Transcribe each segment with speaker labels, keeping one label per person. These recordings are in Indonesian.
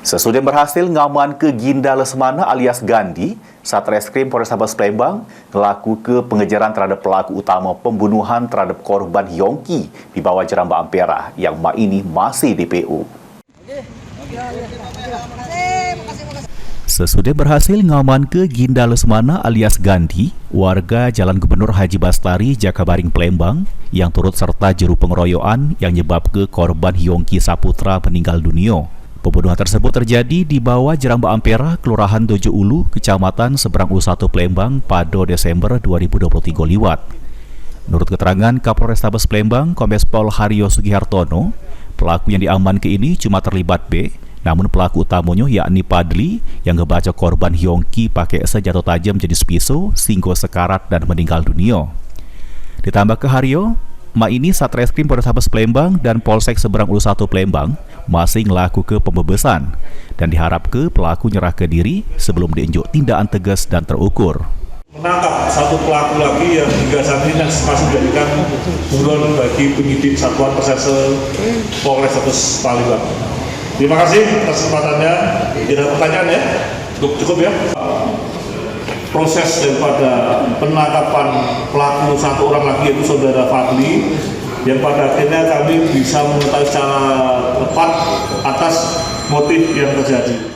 Speaker 1: Sesudah berhasil ngaman ke Ginda Lesmana alias Gandhi, Satreskrim Polrestabes Palembang ngelaku ke pengejaran terhadap pelaku utama pembunuhan terhadap korban Yongki di bawah Jeramba Ampera yang ini masih DPO. Sesudah berhasil ngaman ke Ginda Lesmana alias Gandhi, warga Jalan Gubernur Haji Bastari, Jakabaring, Palembang, yang turut serta juru pengeroyokan yang nyebab ke korban Yongki Saputra meninggal dunia. Pembunuhan tersebut terjadi di bawah Jeramba Ampera, Kelurahan Dojo Ulu, Kecamatan Seberang U1 Palembang pada Desember 2023 liwat. Menurut keterangan Kapolrestabes Palembang, Kombes Pol Haryo Sugihartono, pelaku yang diamankan ini cuma terlibat B, namun pelaku utamanya yakni Padli yang ngebaca korban Yongki pakai senjata tajam jenis pisau, singgo sekarat dan meninggal dunia. Ditambah ke Haryo, ini Satreskrim Polrestabes Palembang dan Polsek Seberang U1 Palembang masih ngelaku ke pembebasan dan diharap ke pelaku nyerah ke diri sebelum diinjuk tindakan tegas dan terukur.
Speaker 2: Menangkap satu pelaku lagi yang hingga saat ini masih menjadikan buron bagi penyidik Satuan Reserse Polrestabes Palembang. Terima kasih atas kesempatannya. Tidak ada pertanyaan ya? Cukup ya? Proses daripada penangkapan pelaku satu orang lagi yaitu saudara Fadli, yang pada akhirnya kami bisa mengetahui secara tepat atas motif yang terjadi.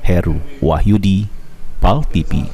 Speaker 1: Heru Wahyudi, PAL TV.